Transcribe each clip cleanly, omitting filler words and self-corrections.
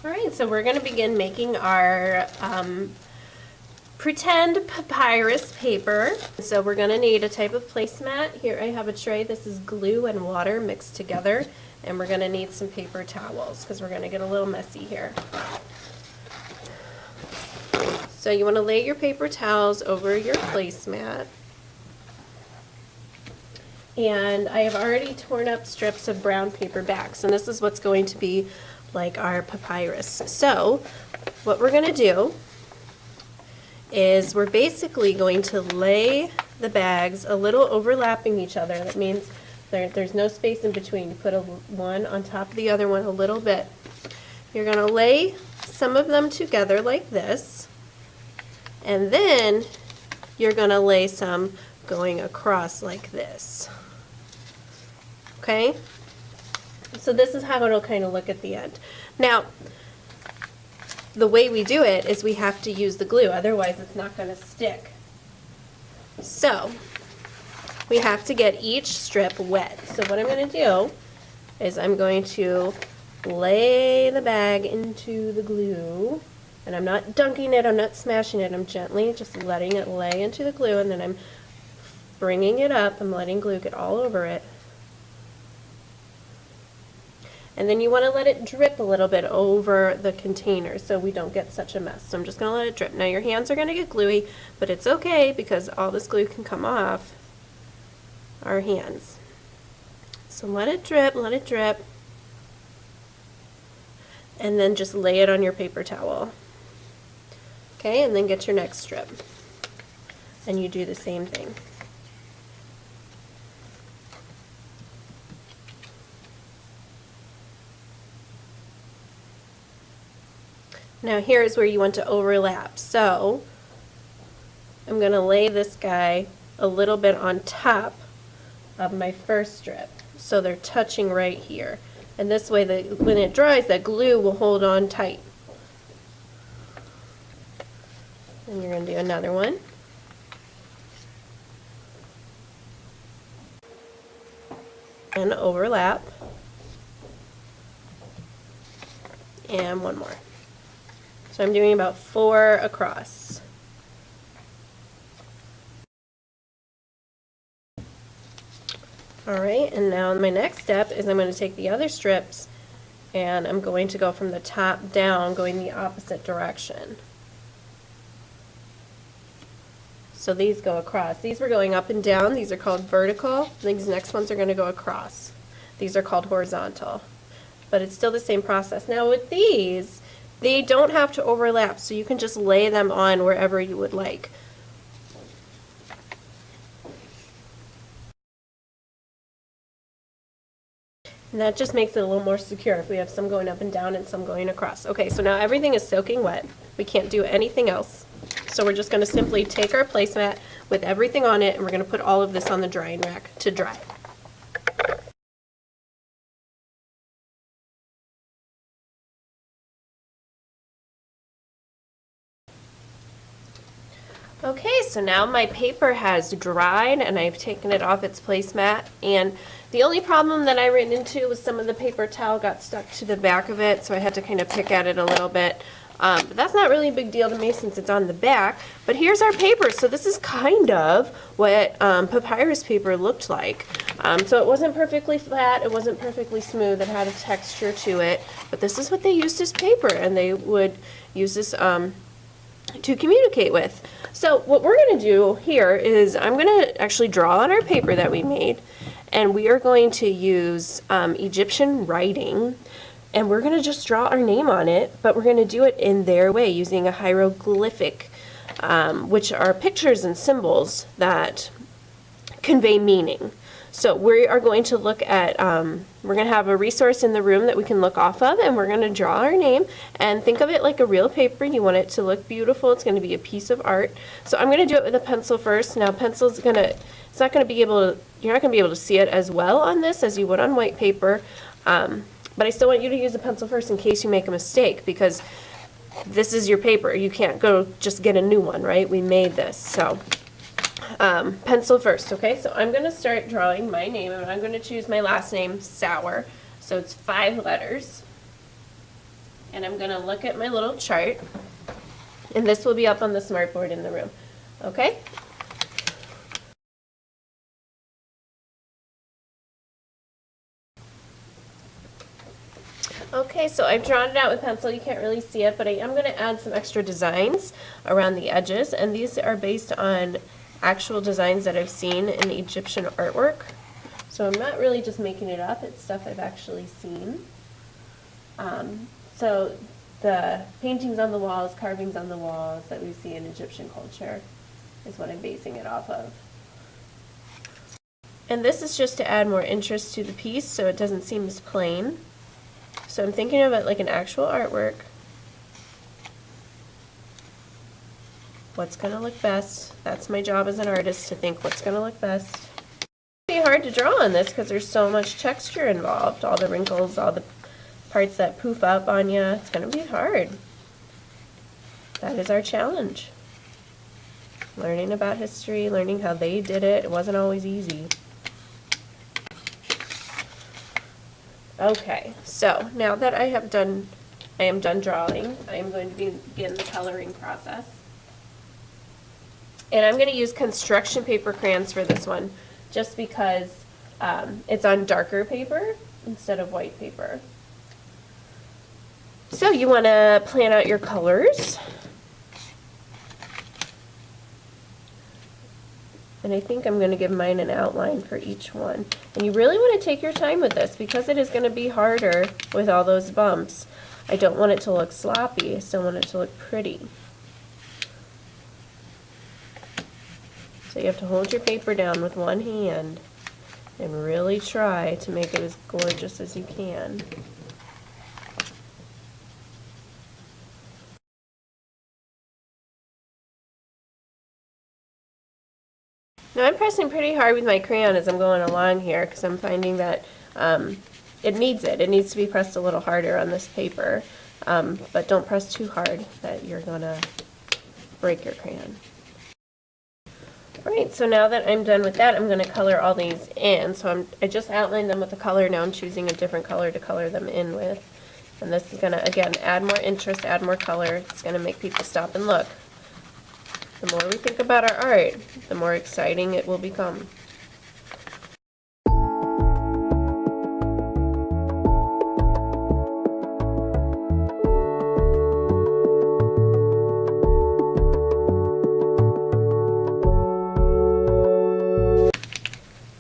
Alright, so we're going to begin making our pretend papyrus paper. So we're going to need a type of placemat. Here I have a tray. This is glue and water mixed together. And we're going to need some paper towels because we're going to get a little messy here. So you want to lay your paper towels over your placemat. And I have already torn up strips of brown paper backs, and this is what's going to be like our papyrus. So what we're going to do is we're basically going to lay the bags a little overlapping each other. That means there's no space in between. You put one on top of the other one a little bit. You're going to lay some of them together like this, and then you're going to lay some going across like this. Okay? So this is how it'll kind of look at the end. Now, the way we do it is we have to use the glue, otherwise it's not going to stick. So, we have to get each strip wet. So what I'm going to do is I'm going to lay the bag into the glue, and I'm not dunking it, I'm not smashing it, I'm gently just letting it lay into the glue, and then I'm bringing it up, I'm letting glue get all over it. And then you want to let it drip a little bit over the container so we don't get such a mess. So I'm just going to let it drip. Now your hands are going to get gluey, but it's okay because all this glue can come off our hands. So let it drip, and then just lay it on your paper towel. Okay, and then get your next strip. And you do the same thing. Now here is where you want to overlap. So I'm going to lay this guy a little bit on top of my first strip. So they're touching right here. And this way, when it dries, that glue will hold on tight. And you're going to do another one. And overlap. And one more. So I'm doing about 4 across. Alright, and now my next step is I'm going to take the other strips and I'm going to go from the top down, going the opposite direction. So these go across. These were going up and down. These are called vertical. These next ones are going to go across. These are called horizontal. But it's still the same process. Now with these, they don't have to overlap, so you can just lay them on wherever you would like. And that just makes it a little more secure if we have some going up and down and some going across. Okay, so now everything is soaking wet. We can't do anything else. So we're just going to simply take our placemat with everything on it, and we're going to put all of this on the drying rack to dry. Okay, so now my paper has dried and I've taken it off its placemat, and the only problem that I ran into was some of the paper towel got stuck to the back of it, so I had to kind of pick at it a little bit. But that's not really a big deal to me since it's on the back. But here's our paper. So this is kind of what papyrus paper looked like. So it wasn't perfectly flat, it wasn't perfectly smooth, it had a texture to it, but this is what they used as paper, and they would use this to communicate with. So what we're going to do here is I'm going to actually draw on our paper that we made, and we are going to use Egyptian writing, and we're going to just draw our name on it, but we're going to do it in their way using a hieroglyphic, which are pictures and symbols that convey meaning. So we are going to look at, we're going to have a resource in the room that we can look off of, and we're going to draw our name, and think of it like a real paper. You want it to look beautiful. It's going to be a piece of art. So I'm going to do it with a pencil first. Now pencil's going to, it's not going to be able to, you're not going to be able to see it as well on this as you would on white paper, but I still want you to use a pencil first in case you make a mistake, because this is your paper. You can't go just get a new one, right? We made this, so. Pencil first, okay? So I'm going to start drawing my name, and I'm going to choose my last name, Sauer. So it's 5 letters. and I'm gonna look at my little chart, and this will be up on the smartboard in the room, okay? Okay, so I've drawn it out with pencil. You can't really see it, but I am going to add some extra designs around the edges, and these are based on actual designs that I've seen in Egyptian artwork. So I'm not really just making it up, it's stuff I've actually seen. So the paintings on the walls, carvings on the walls that we see in Egyptian culture is what I'm basing it off of. And this is just to add more interest to the piece so it doesn't seem as plain. So I'm thinking of it like an actual artwork. What's going to look best? That's my job as an artist, to think what's going to look best. It's hard to draw on this because there's so much texture involved. All the wrinkles, all the parts that poof up on you. It's going to be hard. That is our challenge. Learning about history, learning how they did it. It wasn't always easy. Okay, so now that I am done drawing, I am going to begin the coloring process. And I'm going to use construction paper crayons for this one, just because it's on darker paper instead of white paper. So you want to plan out your colors. And I think I'm going to give mine an outline for each one. And you really want to take your time with this because it is going to be harder with all those bumps. I don't want it to look sloppy. I still want it to look pretty. So you have to hold your paper down with one hand and really try to make it as gorgeous as you can. Now I'm pressing pretty hard with my crayon as I'm going along here because I'm finding that it needs it. It needs to be pressed a little harder on this paper, but don't press too hard that you're going to break your crayon. Alright, so now that I'm done with that, I'm going to color all these in. So I just outlined them with a color. Now I'm choosing a different color to color them in with. And this is going to, again, add more interest, add more color. It's going to make people stop and look. The more we think about our art, the more exciting it will become.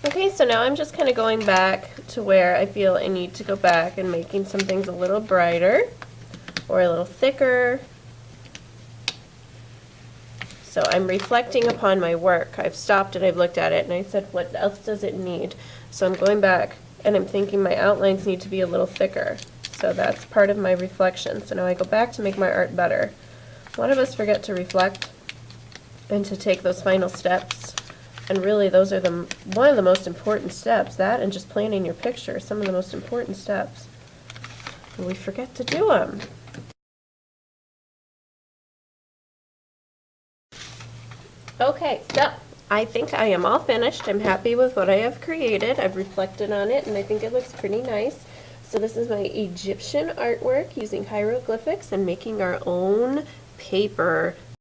Okay, so now I'm just kind of going back to where I feel I need to go back and making some things a little brighter or a little thicker. So I'm reflecting upon my work. I've stopped and I've looked at it and I said, what else does it need? So I'm going back and I'm thinking my outlines need to be a little thicker. So that's part of my reflection. So now I go back to make my art better. A lot of us forget to reflect and to take those final steps. And really those are one of the most important steps. That and just planning your picture, some of the most important steps. And we forget to do them. Okay, so I think I am all finished. I'm happy with what I have created. I've reflected on it and I think it looks pretty nice. So this is my Egyptian artwork using hieroglyphics and making our own paper